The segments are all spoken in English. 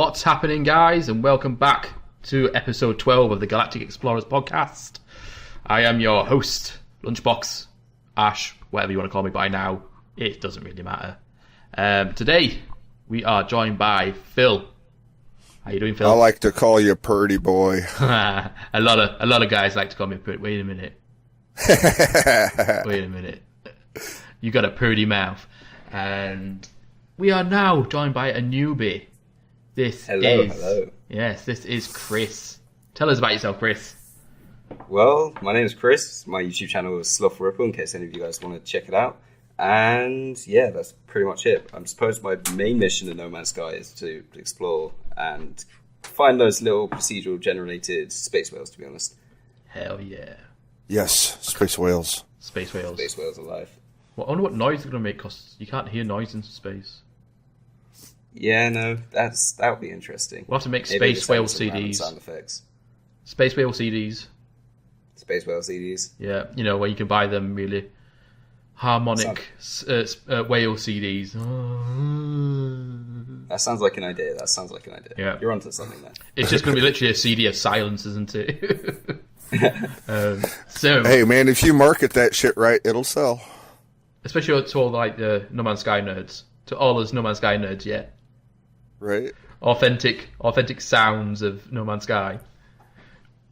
What's happening, guys, and welcome back to episode 12 of the Galactic Explorers Podcast. I am your host, Lunchbox, Ash, whatever you want to call me by now. It doesn't really matter. Today, we are joined by Phil. How you doing, Phil? I like to call you Purdy Boy. a lot of guys like to call me Purdy. Wait a minute. You got a purdy mouth. And we are now joined by a newbie. Hello. Yes, this is Chris. Tell us about yourself, Chris. Well, my name is Chris. My YouTube channel is Sloth Ripple, in case any of you guys want to check it out. And yeah, that's pretty much it. I'm supposed my main mission in No Man's Sky is to explore and find those little procedural generated space whales, to be honest. Hell yeah. Yes, space whales. Space whales. Space whales alive. Well, I wonder what noise they're going to make, because you can't hear noise in space. Yeah, no, that would be interesting. We'll have to make space whale CDs. Sound effects. Space whale CDs. Space whale CDs. Yeah, you know, where you can buy them really harmonic whale CDs. That sounds like an idea. Yeah. You're onto something there. It's just going to be literally a CD of silence, isn't it? So, hey, man, if you market that shit right, it'll sell. Especially to all like the No Man's Sky nerds. To all us No Man's Sky nerds, yeah. Right. Authentic sounds of No Man's Sky.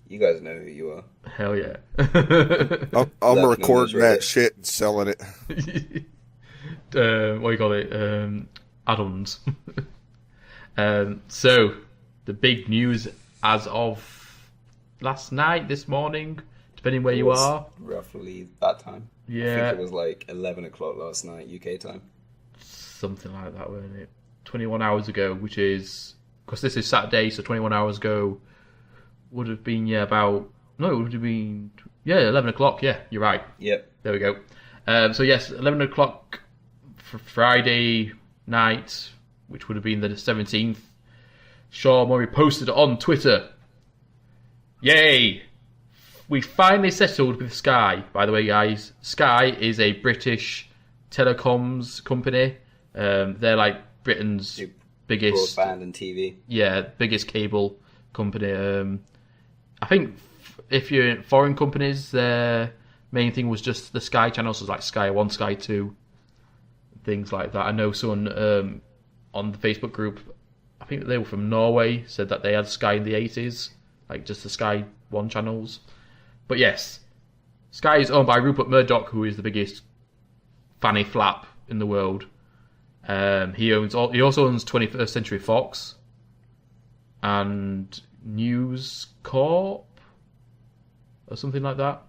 You guys know who you are. Hell yeah. I'm recording that shit and selling it. What do you call it? Add-ons. So, the big news as of last night, this morning, depending where you are. Roughly that time. Yeah. I think it was like 11 o'clock last night, UK time. Something like that, wasn't it? 21 hours ago, which is... Because this is Saturday, so 21 hours ago would have been, it would have been... 11 o'clock, yeah, you're right. Yep. There we go. So yes, 11 o'clock for Friday night, which would have been the 17th, Sean Murray posted on Twitter, "Yay! We finally settled with Sky." By the way, guys, Sky is a British telecoms company. They're like Britain's biggest broadband and TV. Yeah, biggest cable company. I think if you're in foreign companies, their main thing was just the Sky channels, so like Sky 1, Sky 2, things like that. I know someone on the Facebook group, I think they were from Norway, said that they had Sky in the 80s, like just the Sky 1 channels. But yes, Sky is owned by Rupert Murdoch, who is the biggest fanny flap in the world. He also owns 21st Century Fox and News Corp or something like that.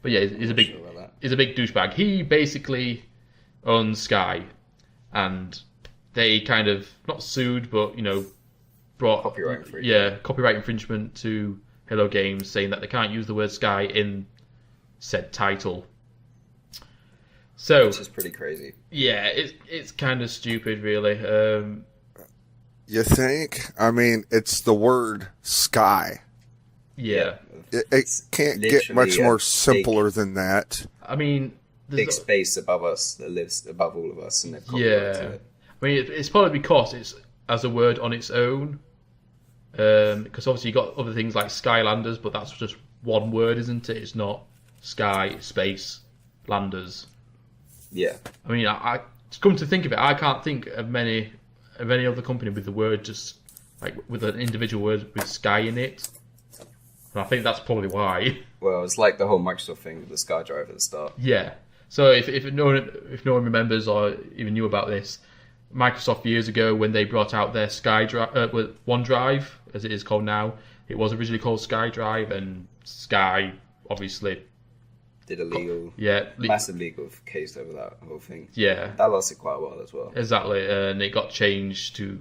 But yeah, he's a big douchebag. He basically owns Sky, and they kind of not sued, but brought copyright infringement to Hello Games, saying that they can't use the word Sky in said title. So, which is pretty crazy. Yeah, it's kind of stupid, really. You think? I mean, it's the word sky. Yeah. It can't get much more simpler than that. I mean... Big space above us that lives above all of us, and they've copyrighted it. I mean, it's probably because it's as a word on its own. Because obviously you got other things like Skylanders, but that's just one word, isn't it? It's not Sky, Space, Landers. Yeah. I mean, I come to think of it, I can't think of any other company with the word just like with an individual word with Sky in it. And I think that's probably why. Well, it's like the whole Microsoft thing with the SkyDrive at the start. Yeah. So if no one remembers or even knew about this, Microsoft years ago when they brought out their OneDrive, as it is called now, it was originally called SkyDrive, and Sky obviously did a massive legal case over that whole thing. Yeah. That lasted quite a while as well. Exactly, and it got changed to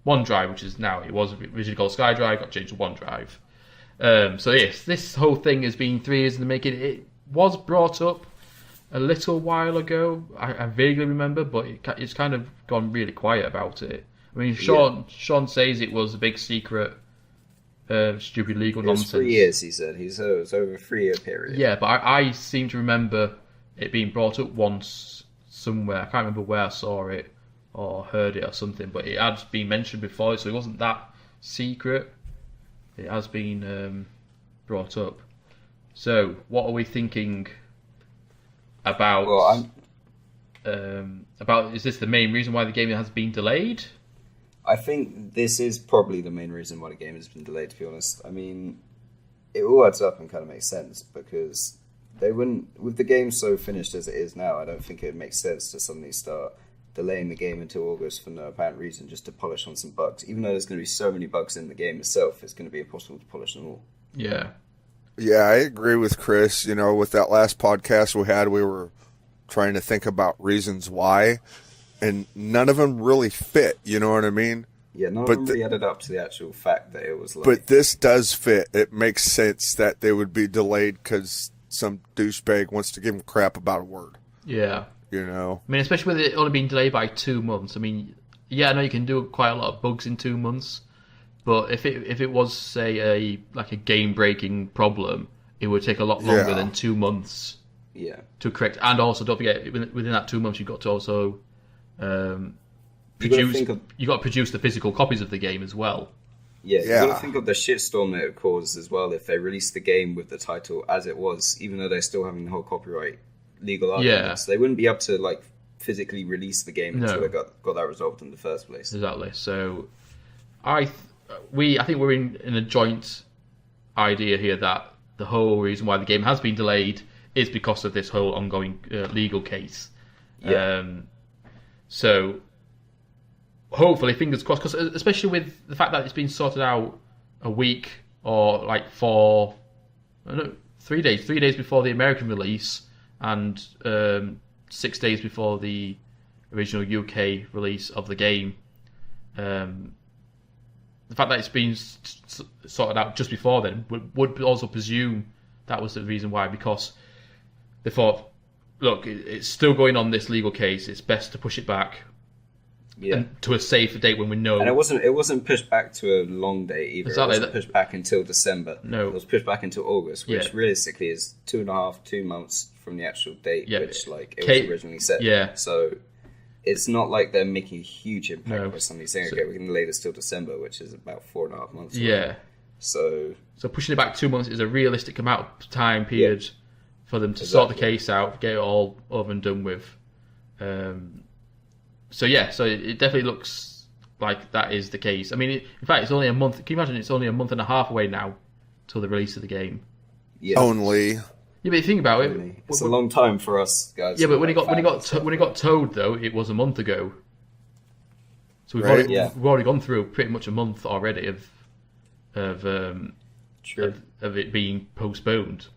OneDrive, which is now, it was originally called SkyDrive, got changed to OneDrive. So yes, this whole thing has been 3 years in the making. It was brought up a little while ago, I vaguely remember, but it's kind of gone really quiet about it. I mean, Sean says it was a big secret, stupid legal nonsense. 3 years, he said. It was over a 3-year period. Yeah, but I seem to remember it being brought up once somewhere. I can't remember where I saw it or heard it or something, but it had been mentioned before, so it wasn't that secret. It has been brought up. So, what are we thinking about? Well, is this the main reason why the game has been delayed? I think this is probably the main reason why the game has been delayed, to be honest. I mean, it all adds up and kind of makes sense, because they wouldn't, with the game so finished as it is now, I don't think it makes sense to suddenly start delaying the game until August for no apparent reason, just to polish on some bugs. Even though there's going to be so many bugs in the game itself, it's going to be impossible to polish them all. Yeah. Yeah, I agree with Chris. You know, with that last podcast we had, we were trying to think about reasons why, and none of them really fit. You know what I mean? Yeah, none of them really added up to the actual fact that it was like... But this does fit. It makes sense that they would be delayed because some douchebag wants to give them crap about a word. Yeah. You know? I mean, especially with it only being delayed by 2 months. I mean, yeah, I know you can do quite a lot of bugs in 2 months, but if it was, say, a game-breaking problem, it would take a lot longer than 2 months to correct. And also, don't forget, within that 2 months, you've got to also you got to produce the physical copies of the game as well. Yeah, you got to think of the shitstorm that it would cause as well if they released the game with the title as it was, even though they're still having the whole copyright legal arguments. They wouldn't be able to physically release the game until they got that resolved in the first place. Exactly. So, I think we're in a joint idea here that the whole reason why the game has been delayed is because of this whole ongoing legal case. Yeah. So, hopefully, fingers crossed, because especially with the fact that it's been sorted out a week or 3 days before the American release and 6 days before the original UK release of the game. The fact that it's been sorted out just before then would also presume that was the reason why, because they thought, look, it's still going on, this legal case, it's best to push it back to a safer date when we know. And it wasn't pushed back to a long date either. Exactly. It wasn't pushed back until December. No. It was pushed back until August, which realistically is 2 months from the actual date, which it was originally set. Yeah. So it's not like they're making a huge impact by somebody saying, okay, we're going to delay this till December, which is about 4.5 months away. Yeah. So pushing it back 2 months is a realistic amount of time period for them to sort the case out, get it all over and done with. So it definitely looks like that is the case. I mean, in fact, it's only a month. Can you imagine? It's only a month and a half away now till the release of the game. Yeah. Only. Yeah, but you think about it, it's a long time for us guys. Yeah, but when it got towed though, it was a month ago. So we've already gone through pretty much a month already of it being postponed.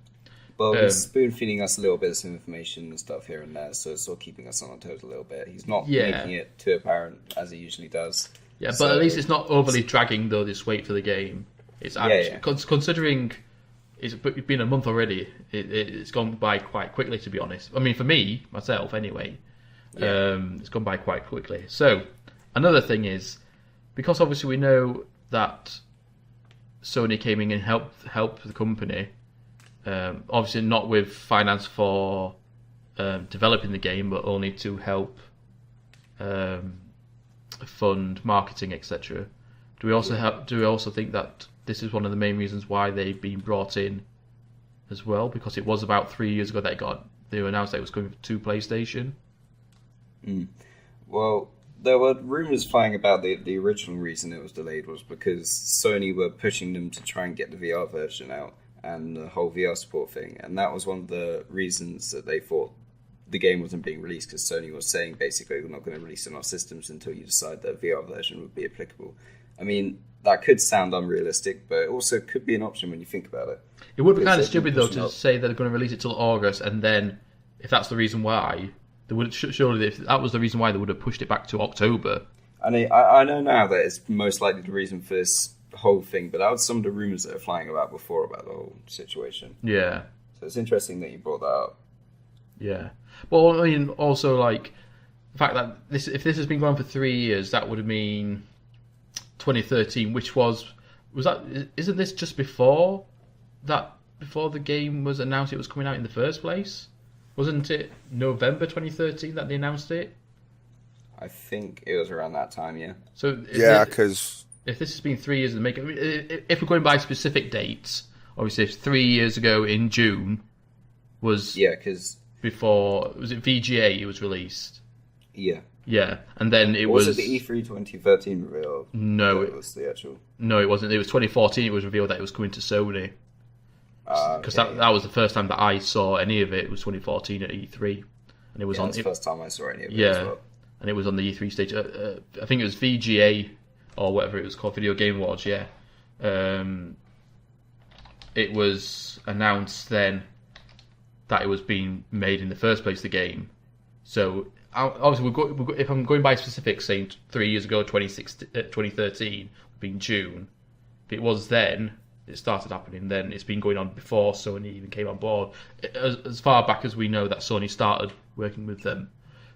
Well, he's spoon feeding us a little bit of some information and stuff here and there, so it's sort of keeping us on our toes a little bit. He's not making it too apparent as he usually does. Yeah, but at least it's not overly dragging though. This wait for the game, it's actually considering it's been a month already. It's gone by quite quickly, to be honest. I mean, for me myself, anyway, it's gone by quite quickly. So another thing is, because obviously we know that Sony came in and helped the company. Obviously not with finance for developing the game, but only to help fund marketing, etc. Do we also think that this is one of the main reasons why they've been brought in as well? Because it was about 3 years ago that they announced that it was going to PlayStation. Well, there were rumours flying about the original reason it was delayed was because Sony were pushing them to try and get the VR version out and the whole VR support thing. And that was one of the reasons that they thought the game wasn't being released, because Sony was saying basically we're not going to release it on our systems until you decide that a VR version would be applicable. I mean, that could sound unrealistic, but it also could be an option when you think about it. It would be kind of stupid though to say that they're going to release it till August, and then if that's the reason why, they would surely, if that was the reason why, they would have pushed it back to October. I know now that it's most likely the reason for this whole thing, but that was some of the rumours that are flying about before about the whole situation. Yeah. So it's interesting that you brought that up. Yeah. Well, I mean, also, like, the fact that if this has been going on for 3 years, that would mean 2013, which isn't this just before the game was announced it was coming out in the first place? Wasn't it November 2013 that they announced it? I think it was around that time, yeah. So because if this has been 3 years in the making, I mean, if we're going by specific dates, obviously, if 3 years ago in June was because before, was it VGA? It was released. Yeah. Yeah, and then it was it the E3 2013 reveal? No, it was the actual. No, it wasn't. It was 2014. It was revealed that it was coming to Sony. Because that was the first time that I saw any of it. It was 2014 at E3, and it was that's the first time I saw any of it. Yeah, as well. And it was on the E3 stage. I think it was VGA or whatever it was called, Video Game Awards. Yeah, it was announced then that it was being made in the first place. The game, so. Obviously, if I'm going by specifics, saying 3 years ago, 2013, being June, if it was then, it started happening then, it's been going on before Sony even came on board. As far back as we know that Sony started working with them.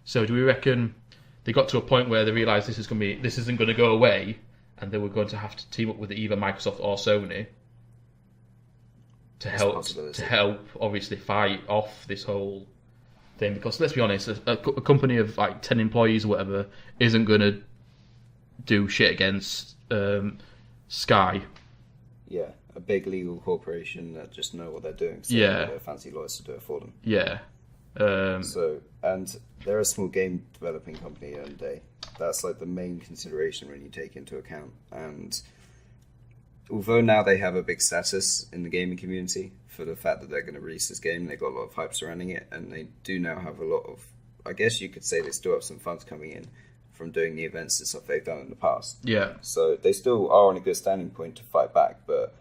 So do we reckon they got to a point where they realised this isn't going to go away, and they were going to have to team up with either Microsoft or Sony to help obviously fight off this whole thing, because let's be honest, a company of like 10 employees or whatever isn't going to do shit against Sky. Yeah, a big legal corporation that just know what they're doing. So yeah, they're fancy lawyers to do it for them. Yeah. And they're a small game developing company, and that's like the main consideration when you take into account. And although now they have a big status in the gaming community for the fact that they're going to release this game, they got a lot of hype surrounding it, and they do now have a lot of, I guess you could say they still have some funds coming in from doing the events and stuff they've done in the past. Yeah. So they still are on a good standing point to fight back, but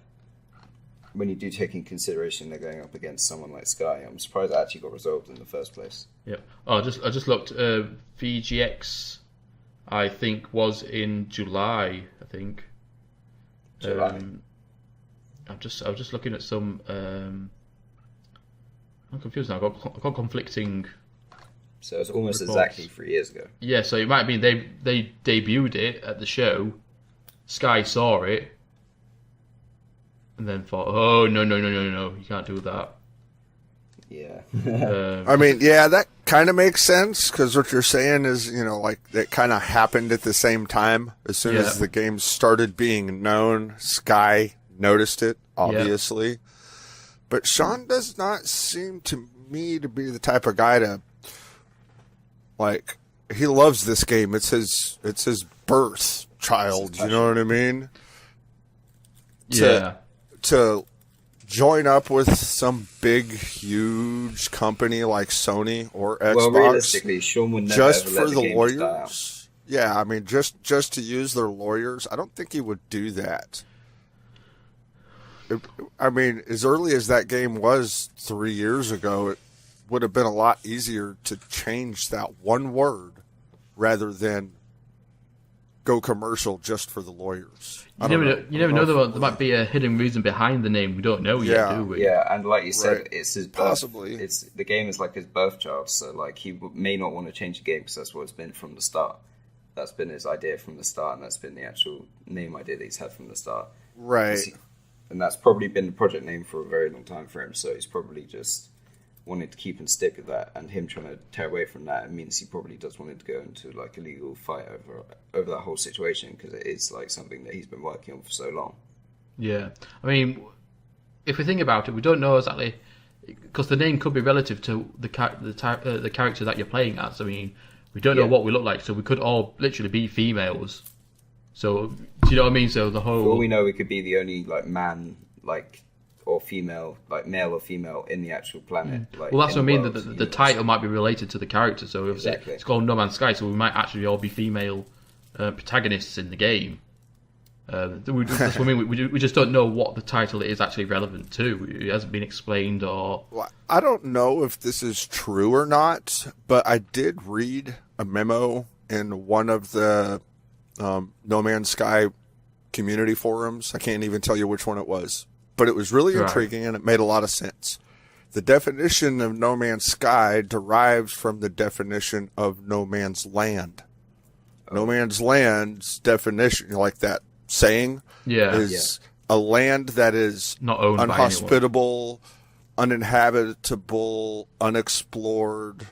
when you do take in consideration they're going up against someone like Sky, I'm surprised it actually got resolved in the first place. Yeah. Oh, I just looked. VGX, I think, was in July. I think. July. I was just looking at some. I'm confused now. I've got conflicting. So it's almost reports. Exactly 3 years ago. Yeah, so it might be they debuted it at the show. Sky saw it, and then thought, "Oh no, you can't do that." Yeah. I mean, yeah, that kind of makes sense, because what you're saying is, like, that kind of happened at the same time. As soon as the game started being known, Sky noticed it, obviously. Yeah. But Sean does not seem to me to be the type of guy to, like, he loves this game. It's his birth child, you know what I mean? Yeah. To join up with some big, huge company like Sony or Xbox. Well, realistically, Sean would never just ever for let the lawyers. Yeah, I mean, just to use their lawyers. I don't think he would do that. I mean, as early as that game was 3 years ago, it would have been a lot easier to change that one word rather than go commercial just for the lawyers. You never know there might be a hidden reason behind the name. We don't know yet, do we? Yeah, and like you said, it's his birth. Possibly. The game is like his birth child, so like he may not want to change the game because that's what it's been from the start. That's been his idea from the start, and that's been the actual name idea that he's had from the start. Right. And that's probably been the project name for a very long time for him, so he's probably just wanted to keep and stick with that, and him trying to tear away from that, it means he probably does want to go into like a legal fight over that whole situation, because it is like something that he's been working on for so long. Yeah, I mean, if we think about it, we don't know exactly, because the name could be relative to the character that you're playing as. I mean, we don't know what we look like, so we could all literally be females. So, do you know what I mean? So the whole... For all we know, we could be the only like man, like, or female, like male or female in the actual planet. Like, well, that's what I mean. The title might be related to the character. So exactly. It's called No Man's Sky, so we might actually all be female protagonists in the game. That's what I mean. We just don't know what the title is actually relevant to. It hasn't been explained or... Well, I don't know if this is true or not, but I did read a memo in one of the No Man's Sky community forums. I can't even tell you which one it was. But it was really intriguing, and it made a lot of sense. The definition of No Man's Sky derives from the definition of No Man's Land. No Man's Land's definition, like that saying, is a land that is not owned unhospitable, uninhabitable, unexplored,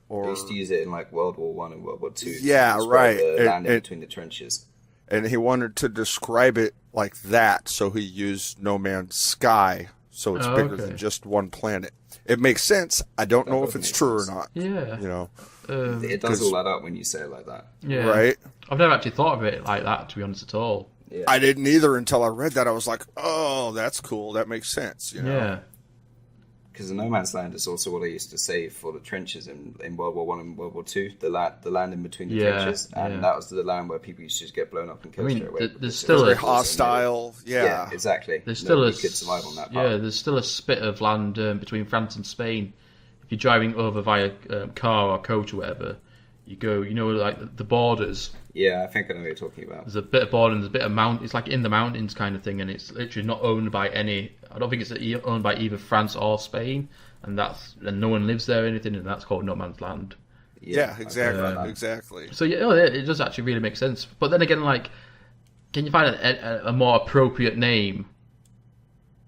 Or They used to use it in like World War One and World War Two. Yeah, right. The land in between the trenches. And he wanted to describe it like that, so he used No Man's Sky, so it's bigger than just one planet. It makes sense. I don't know if it's true or not. Yeah. You know, it does all add up when you say it like that. Yeah. Right? I've never actually thought of it like that, to be honest, at all. Yeah. I didn't either until I read that. I was like, oh, that's cool. That makes sense. You know? Yeah. Because the No Man's Land is also what I used to say for the trenches in World War One and World War Two. The land in between the trenches, and that was the land where people used to just get blown up and killed straight away. There's still very hostile. Yeah, exactly. There's still Nobody could survive on that part. Yeah, there's still a spit of land between France and Spain. If you're driving over via car or coach or whatever, you go, like the borders. Yeah, I think I know what you're talking about. There's a bit of border and there's a bit of mountain. It's like in the mountains kind of thing, and it's literally not owned by any. I don't think it's owned by either France or Spain, and no one lives there or anything, and that's called No Man's Land. Yeah, exactly, exactly. So it does actually really make sense. But then again, like, can you find a more appropriate name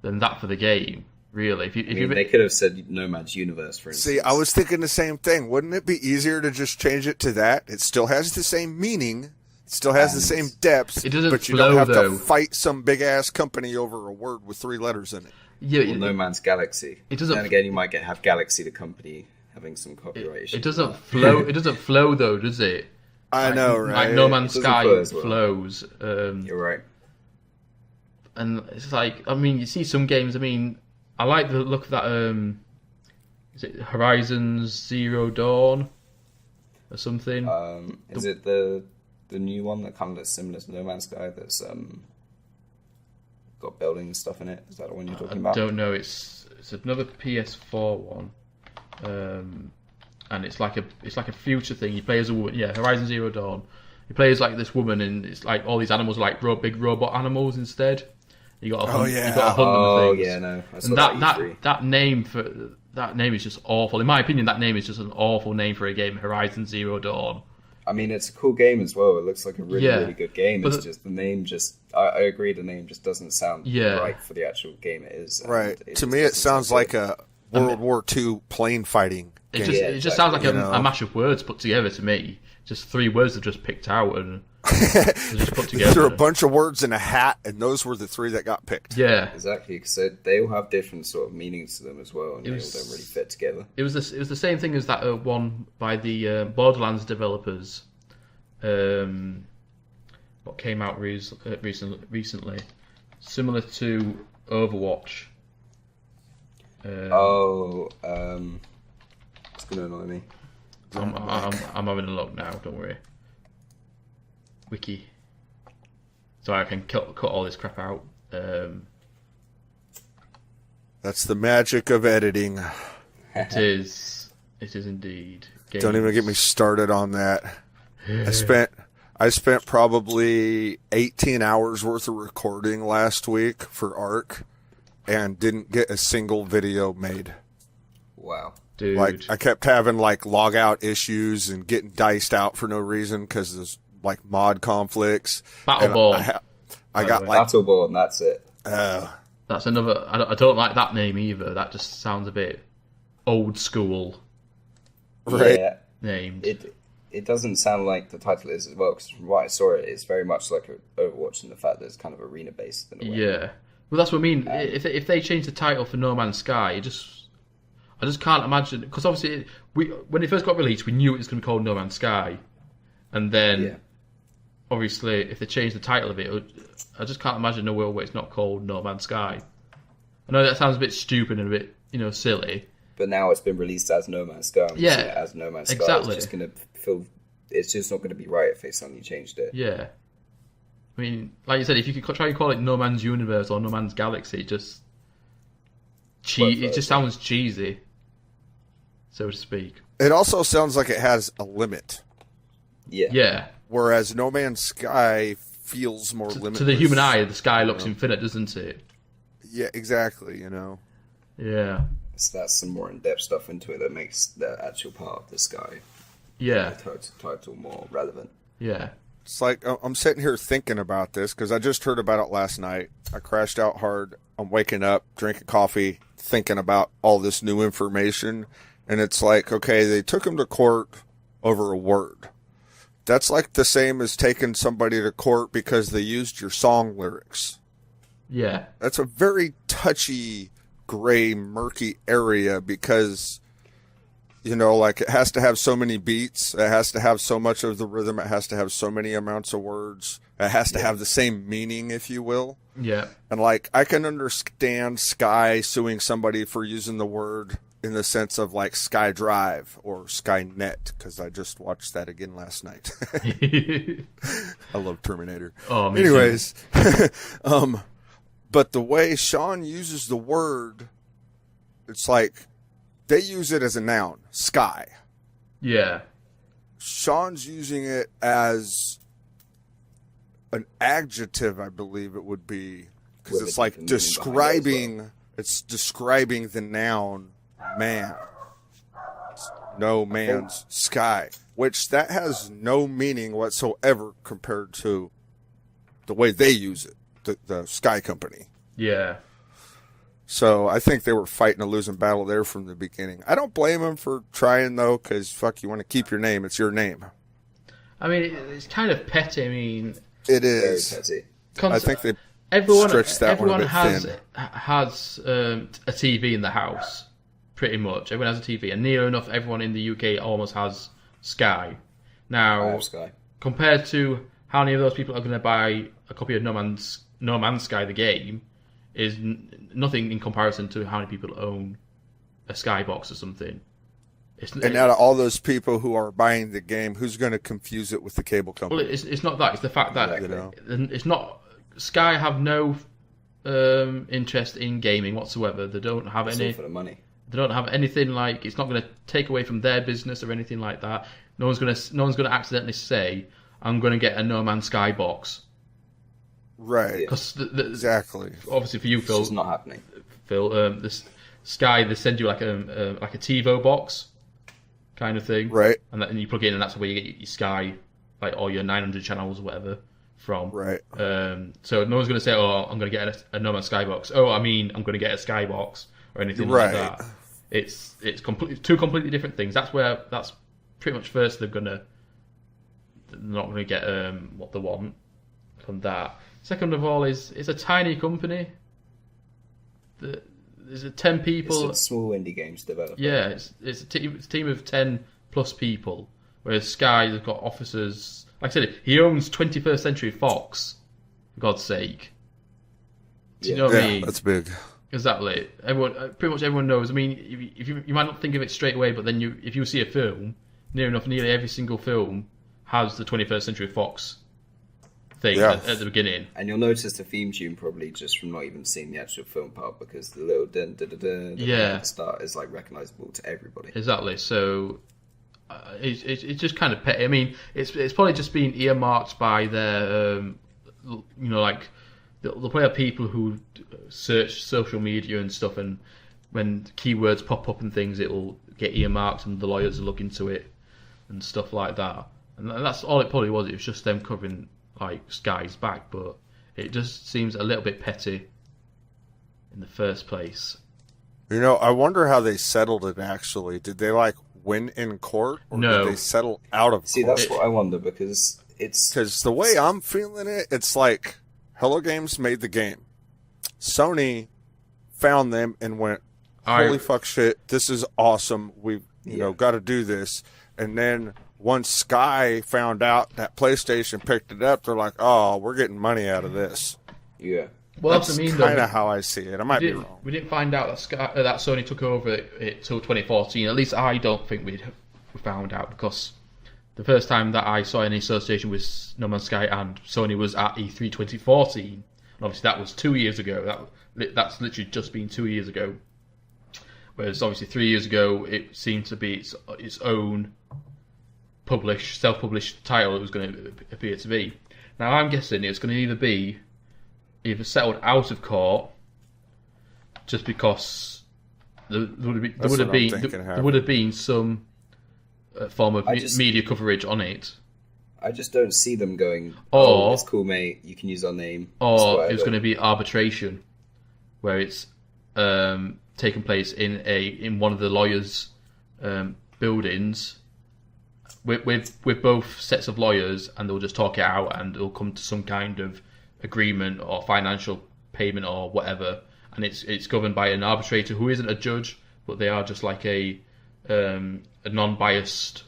than that for the game? Really, they could have said Nomad's Universe, for instance. See, I was thinking the same thing. Wouldn't it be easier to just change it to that? It still has the same meaning, it still has the same depth, it doesn't but you flow, don't have though. to fight some big ass company over a word with 3 letters in it. Yeah, No Man's Galaxy. It doesn't. Then again, you might have Galaxy, the company, having some copyright issues. It doesn't flow. It doesn't flow though, does it? I know, right? Like No Man's Sky flows. You're right. And it's like, I mean, you see some games. I mean, I like the look of that. Is it Horizon Zero Dawn or something? Is it the new one that kind of looks similar to No Man's Sky? That's got building and stuff in it. Is that the one you're talking about? I don't know. It's another PS4 one, and it's like a future thing. You play as a woman. Yeah, Horizon Zero Dawn. You play as like this woman, and it's like all these animals are like big robot animals instead. You got to hunt, you got to hunt them and things. Yeah, no. And that name is just awful. In my opinion, that name is just an awful name for a game. Horizon Zero Dawn. I mean, it's a cool game as well. It looks like a really good game. It's just the name. I agree. The name just doesn't sound right for the actual game it is. Right. To me, it sounds like a World War II plane fighting game. It just sounds like a mash of words put together to me. Just 3 words they've just picked out and just put together. Threw a bunch of words in a hat, and those were the 3 that got picked. Yeah, exactly. Because they all have different sort of meanings to them as well, and they all don't really fit together. It was the same thing as that one by the Borderlands developers. What came out recently, similar to Overwatch. It's gonna annoy me. I'm having a look now. Don't worry. Wiki. So I can cut all this crap out. That's the magic of editing. It is. It is indeed. Games. Don't even get me started on that. I spent probably 18 hours worth of recording last week for Ark and didn't get a single video made. Wow. Dude. Like, I kept having like log out issues and getting diced out for no reason because there's like mod conflicts. Battleborn. I got like Battleborn. That's it. That's another. I don't like that name either. That just sounds a bit old school. Right. Yeah. Named. It doesn't sound like the title is as well, because from what I saw, it's very much like Overwatch in the fact that it's kind of arena based in a way. Yeah. Well, that's what I mean. If they change the title for No Man's Sky, I just can't imagine, because obviously when it first got released, we knew it was going to be called No Man's Sky, and then obviously if they change the title of it, I just can't imagine a world where it's not called No Man's Sky. I know that sounds a bit stupid and a bit silly. But now it's been released as No Man's Sky. As No Man's Sky. Exactly. It's just going to feel. It's just not going to be right if they suddenly changed it. Yeah. I mean, like you said, if you could try and call it No Man's Universe or No Man's Galaxy, it just sounds cheesy, so to speak. It also sounds like it has a limit. Yeah. Yeah. Whereas No Man's Sky feels more limitless. To the human eye, the sky looks infinite, doesn't it? Yeah, exactly, Yeah. So that's some more in-depth stuff into it that makes the actual part of the sky, Yeah. the title more relevant. Yeah. It's like, I'm sitting here thinking about this because I just heard about it last night. I crashed out hard. I'm waking up, drinking coffee, thinking about all this new information. And it's like, okay, they took him to court over a word. That's like the same as taking somebody to court because they used your song lyrics. Yeah. That's a very touchy, gray, murky area because, you know, like it has to have so many beats. It has to have so much of the rhythm. It has to have so many amounts of words. It has to have the same meaning, if you will. Yeah. And like, I can understand Sky suing somebody for using the word in the sense of like Sky Drive or Skynet, because I just watched that again last night. I love Terminator. Oh, me anyways, but the way Sean uses the word, it's like they use it as a noun, sky. Yeah. Sean's using it as an adjective, I believe it would be, because it's like describing. It's describing the noun man. No man's sky, which that has no meaning whatsoever compared to the way they use it, the Sky Company. Yeah. So I think they were fighting a losing battle there from the beginning. I don't blame them for trying, though, because, fuck, you want to keep your name. It's your name. I mean, it's kind of petty. I mean... It is. Very petty. I think they stretched that one a bit thin. Has a TV in the house, pretty much. Everyone has a TV, and near enough everyone in the UK almost has Sky. Now, I have Sky. Compared to how many of those people are going to buy a copy of No Man's Sky, the game, is nothing in comparison to how many people own a Skybox or something. And out of all those people who are buying the game, who's going to confuse it with the cable company? Well, it's not that. It's the fact that it's not... Sky have no interest in gaming whatsoever. They don't have any... for the money. They don't have anything like... It's not going to take away from their business or anything like that. No one's going to accidentally say, I'm going to get a No Man's Sky box. Right. Because exactly. Obviously for you, Phil... It's not happening. Phil, this Sky, they send you like a TiVo box kind of thing. Right. And you plug it in and that's where you get your Sky, like all your 900 channels or whatever from. Right. So no one's going to say, oh, I'm going to get a No Man's Sky box. Oh, I mean, I'm going to get a Sky box or anything like that. It's two completely different things. That's pretty much first they're not going to get what they want from that. Second of all, it's a tiny company. There's 10 people. It's a small indie games developer. Yeah, it's a team of 10 plus people. Whereas Sky has got officers. Like I said, he owns 21st Century Fox. For God's sake. Do you know what I mean? That's big. Exactly. Pretty much everyone knows. I mean, if you might not think of it straight away, but then if you see a film, nearly every single film has the 21st Century Fox thing at the beginning. And you'll notice the theme tune probably just from not even seeing the actual film part, because the little dun dun dun dun at the start is like recognizable to everybody. Exactly. So it's just kind of petty. I mean, it's probably just been earmarked by their like they'll play up people who search social media and stuff, and when keywords pop up and things, it'll get earmarked, and the lawyers will look into it and stuff like that. And that's all it probably was. It was just them covering like Sky's back, but it just seems a little bit petty in the first place. You know, I wonder how they settled it. Actually, did they like win in court, or no, did they settle out of court? See, that's what I wonder, because the way I'm feeling it, it's like Hello Games made the game. Sony found them and went, holy fuck shit, this is awesome. We've got to do this. And then once Sky found out that PlayStation picked it up, they're like, oh, we're getting money out of this. Yeah. Well, that's kind of how I see it. I might be wrong. We didn't find out that Sony took over it till 2014. At least I don't think we found out, because the first time that I saw any association with No Man's Sky and Sony was at E3 2014. And obviously that was 2 years ago. That's literally just been 2 years ago. Whereas obviously 3 years ago it seemed to be its own self-published title it was going to appear to be. Now I'm guessing it's going to either settled out of court, just because there would have been some form of media coverage on it. I just don't see them going, it's cool, mate, you can use our name. Or it's going to be arbitration, where it's taken place in one of the lawyers' buildings with both sets of lawyers, and they'll just talk it out, and they'll come to some kind of agreement or financial payment or whatever, and it's governed by an arbitrator who isn't a judge, but they are just like a non-biased,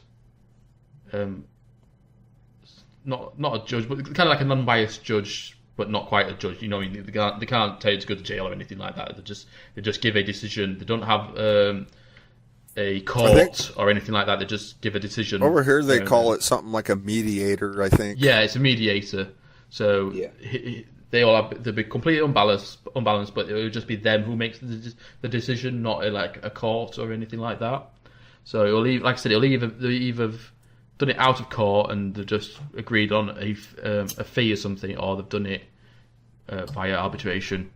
not a judge, but kind of like a non-biased judge, but not quite a judge. You know, they can't tell you to go to jail or anything like that. They just give a decision. They don't have a court or anything like that. They just give a decision. Over here, they call it something like a mediator, I think. Yeah, it's a mediator. So they'll be completely unbalanced, but it will just be them who makes the decision, not like a court or anything like that. So it'll like I said, they'll either done it out of court and they've just agreed on a fee or something, or they've done it via arbitration.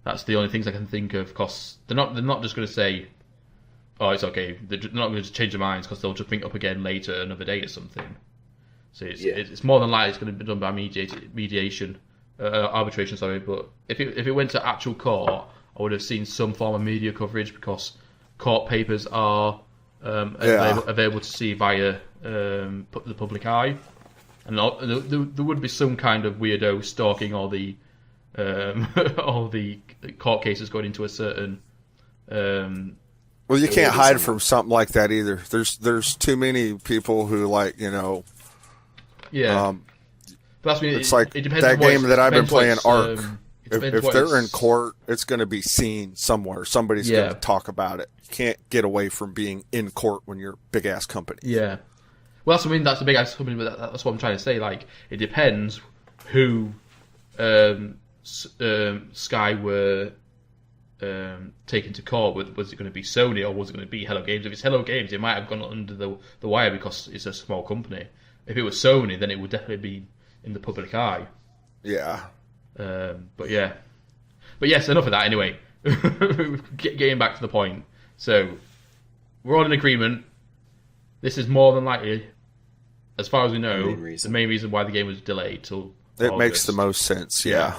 That's the only things I can think of, because they're not just going to say, oh, it's okay. They're not going to change their minds, because they'll just bring it up again later, another day or something. So it's more than likely it's going to be done by arbitration. Sorry, but if it went to actual court, I would have seen some form of media coverage, because court papers are available to see via the public eye, and there would be some kind of weirdo stalking all the court cases going into a certain. Well, you can't hide from something like that either. There's too many people who Yeah. But it's like that game that I've been playing, Ark. If they're in court, it's going to be seen somewhere. Somebody's going to talk about it. You can't get away from being in court when you're a big-ass company. Yeah. Well, that's a big-ass company, but that's what I'm trying to say. Like, it depends who Sky were taken to court with. Was it going to be Sony, or was it going to be Hello Games? If it's Hello Games, it might have gone under the wire because it's a small company. If it was Sony, then it would definitely be in the public eye. Yeah. But yes, enough of that anyway. Getting back to the point. So, we're all in agreement. This is more than likely, as far as we know, the main reason why the game was delayed till August. Makes the most sense, yeah.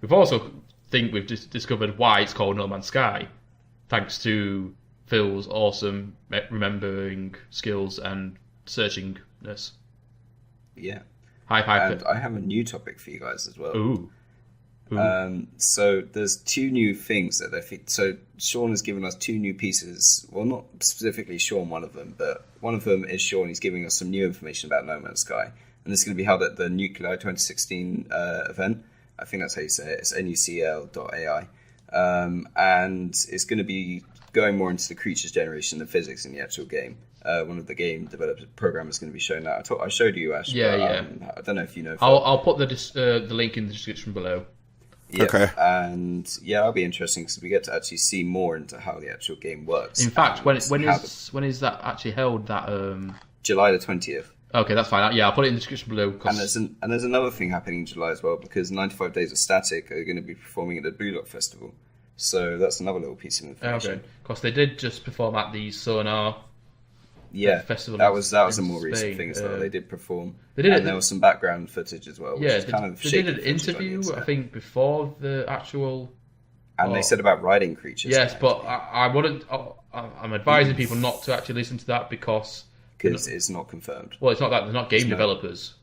We've also we've discovered why it's called No Man's Sky, thanks to Phil's awesome remembering skills and searchingness. Yeah. High five. And I have a new topic for you guys as well. Ooh. So there's two new things that so Sean has given us two new pieces. Well, not specifically Sean, one of them, but one of them is Sean. He's giving us some new information about No Man's Sky, and this is going to be held at the Nuclear 2016 event. I think that's how you say it. It's nucl.ai, and it's going to be going more into the creatures generation and physics in the actual game. One of the game developer programmers is going to be showing that. I showed you, Ash. Yeah. I don't know if you know. I'll put the link in the description below. Yeah, okay. And that'll be interesting because we get to actually see more into how the actual game works. In fact, when is that actually held? That July the 20th. Okay, that's fine. Yeah, I'll put it in the description below. And there's another thing happening in July as well, because 95 Days of Static are going to be performing at the Blue Lock Festival. So that's another little piece of information. Okay, because they did just perform at the Sonar. Festival. That was a more recent thing as well. They did perform. There was some background footage as well. Which is kind of they did an interview, I think, before the actual. And they said about riding creatures. Yes, but I wouldn't. I'm advising people not to actually listen to that because it's not confirmed. Well, it's not that they're not game developers.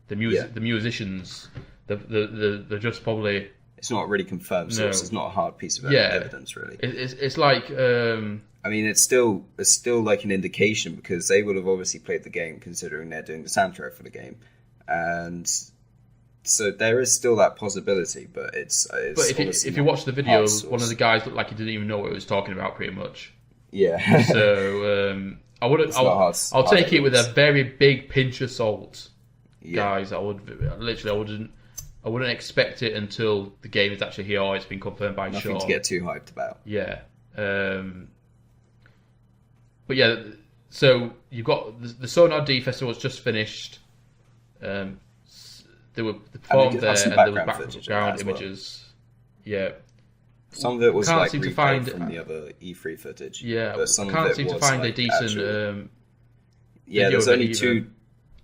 The musicians. They're just probably. It's not really confirmed source. It's not a hard piece of evidence, really. It's like. I mean, it's still like an indication, because they would have obviously played the game, considering they're doing the soundtrack for the game, and so there is still that possibility. But it's but if you watch the video, one of the guys looked like he didn't even know what he was talking about, pretty much. Yeah. So I'll take it with a very big pinch of salt, guys. I wouldn't expect it until the game is actually here or it's been confirmed by Sean. Nothing to get too hyped about. Yeah. But yeah, so you've got the Sonar D Festival was just finished. They performed there, and there was background images. Yeah. Some of it was like replayed from the other E3 footage. Yeah, but some can't of it seem to was find like a decent. there's only two.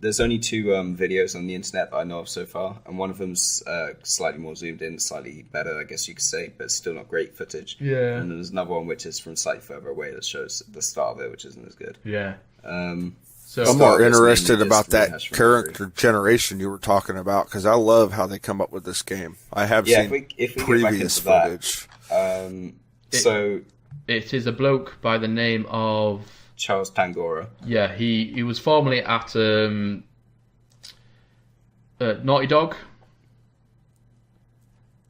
there's only two videos on the internet that I know of so far, and one of them's slightly more zoomed in, slightly better, I guess you could say, but still not great footage. Yeah. And then there's another one which is from slightly further away that shows the start of it, which isn't as good. Yeah. So I'm more interested about that character generation you were talking about, because I love how they come up with this game. I have seen if we previous footage. It is a bloke by the name of Charles Tangora. Yeah, he was formerly at Naughty Dog.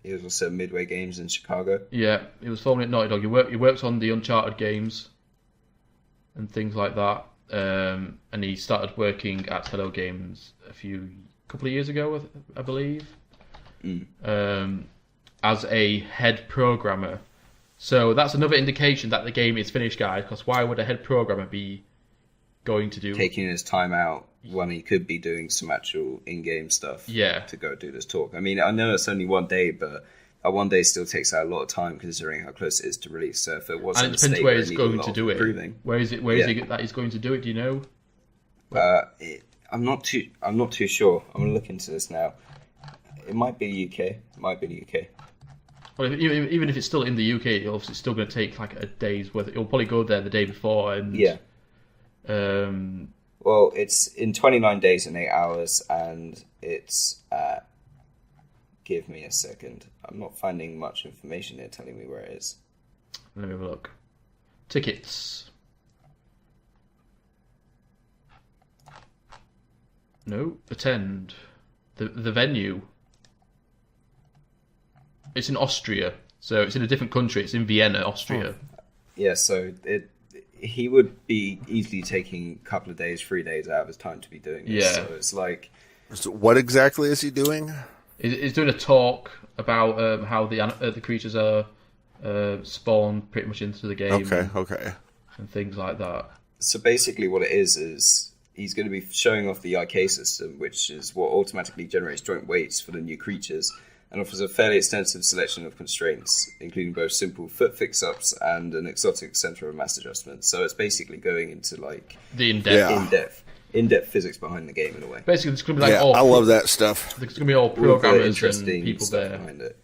He was also at Midway Games in Chicago. Yeah, he was formerly at Naughty Dog. He worked on the Uncharted games and things like that. And he started working at Hello Games a couple of years ago, I believe, as a head programmer. So that's another indication that the game is finished, guys. Because why would a head programmer be going to do taking his time out when he could be doing some actual in-game stuff? Yeah, to go do this talk. I mean, I know it's only one day, but that one day still takes out a lot of time considering how close it is to release. So if it was, and it depends where he's going to do it. Where is it? Where is it that he's going to do it? Do you know? I'm not too sure. I'm gonna look into this now. It might be the UK. It might be the UK. Well, even if it's still in the UK, it's still going to take like a day's worth. It'll probably go there the day before, and well, it's in 29 days and 8 hours, and it's give me a second. I'm not finding much information here telling me where it is. Let me have a look. Tickets. No, attend. The venue. It's in Austria, so it's in a different country. It's in Vienna, Austria. Yeah, so he would be easily taking a couple of days, 3 days out of his time to be doing this. Yeah. So it's like... So what exactly is he doing? He's doing a talk about how the creatures are spawned pretty much into the game. Okay. And things like that. So basically what it is he's going to be showing off the IK system, which is what automatically generates joint weights for the new creatures, and offers a fairly extensive selection of constraints, including both simple foot fix-ups and an exotic center of mass adjustment. So it's basically going into like the in-depth physics behind the game in a way. Basically, it's going to be like I love that stuff. It's going to be all programmers and people there behind it.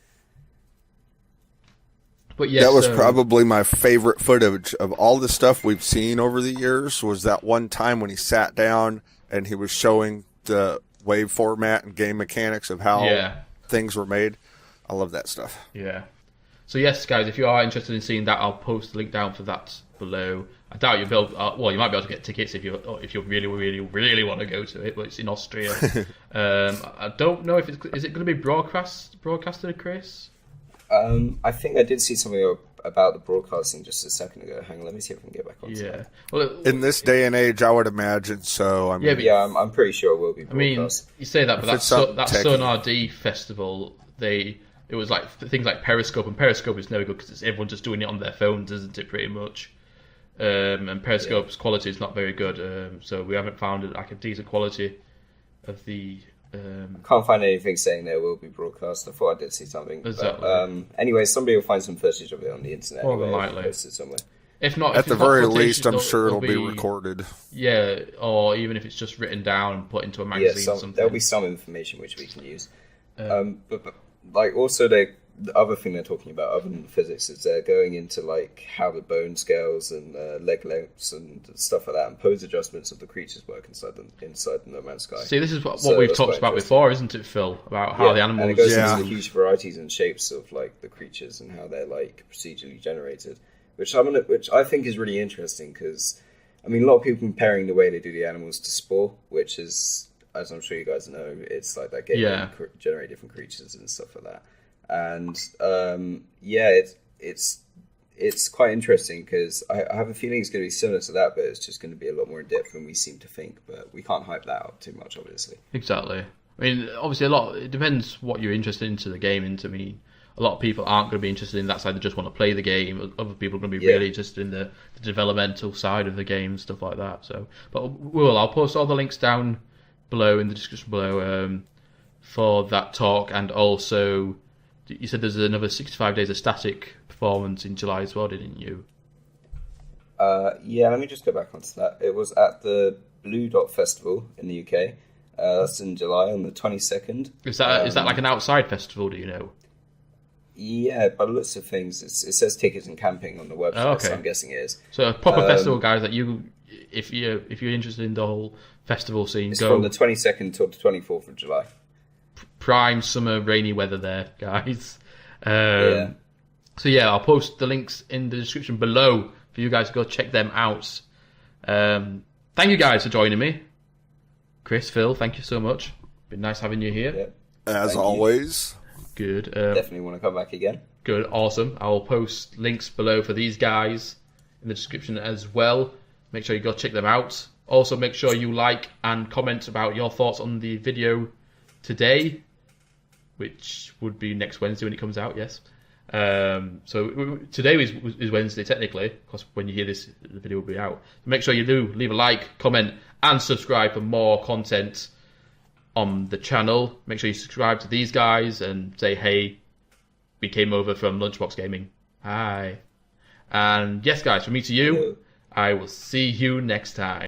But yes, that was probably my favorite footage of all the stuff we've seen over the years. Was that one time when he sat down and he was showing the wave format and game mechanics of how things were made. I love that stuff. Yeah. So yes, guys, if you are interested in seeing that, I'll post the link down for that below. I doubt you'll be able. You might be able to get tickets if you really, really, really want to go to it. But it's in Austria. I don't know if is it going to be broadcasted, Chris? I think I did see something about the broadcasting just a second ago. Hang on, let me see if I can get back on. Yeah. Well, in this day and age, I would imagine so. I'm pretty sure it will be broadcast. I mean, you say that, but that Sonar D festival, it was like things like Periscope, and Periscope is never good because everyone's just doing it on their phones, isn't it? Pretty much. And Periscope's quality is not very good, so we haven't found like a decent quality of the. I can't find anything saying there will be broadcast. I thought I did see something. Exactly. But, anyway, somebody will find some footage of it on the internet. More than likely. Posted somewhere. If not, at the very least, I'm sure it'll be recorded. Yeah, or even if it's just written down and put into a magazine or something. There'll be some information which we can use. But like also the other thing they're talking about, other than physics, is they're going into like how the bone scales and leg lengths and stuff like that, and pose adjustments of the creatures work inside the No Man's Sky. See, this is what we've talked about before, isn't it, Phil? About how the animals. And it goes into the huge varieties and shapes of like the creatures and how they're like procedurally generated, which I think is really interesting because, I mean, a lot of people comparing the way they do the animals to Spore, which is, as I'm sure you guys know, it's like that game where you generate different creatures and stuff like that. And it's quite interesting because I have a feeling it's going to be similar to that, but it's just going to be a lot more in depth than we seem to think. But we can't hype that up too much, obviously. Exactly. I mean, obviously, it depends what you're interested into the game. And to me, a lot of people aren't going to be interested in that side; they just want to play the game. Other people are going to be really interested in the developmental side of the game, stuff like that. So, but I'll post all the links down below in the description below for that talk, and also. You said there's another 65 days of static performance in July as well, didn't you? Let me just go back onto that. It was at the Blue Dot Festival in the UK. That's in July on the 22nd. Is that like an outside festival? Do you know? Yeah, by the looks of things, it says tickets and camping on the website, Oh, okay. so I'm guessing it is. So a proper festival, guys. That if you're interested in the whole festival scene, It's go from the 22nd till the 24th of July. prime summer rainy weather there, guys. Yeah. So yeah, I'll post the links in the description below for you guys to go check them out. Thank you guys for joining me. Chris, Phil, thank you so much. Been nice having you here. Yep. As Thank always. Good. Definitely want to come back again. Good. Awesome. I'll post links below for these guys in the description as well. Make sure you go check them out. Also, make sure you like and comment about your thoughts on the video today, which would be next Wednesday when it comes out, yes. So today is Wednesday, technically, because when you hear this, the video will be out. Make sure you do leave a like, comment, and subscribe for more content on the channel. Make sure you subscribe to these guys and say, hey, we came over from Lunchbox Gaming. Hi. And yes, guys, from me to you, Hello. I will see you next time.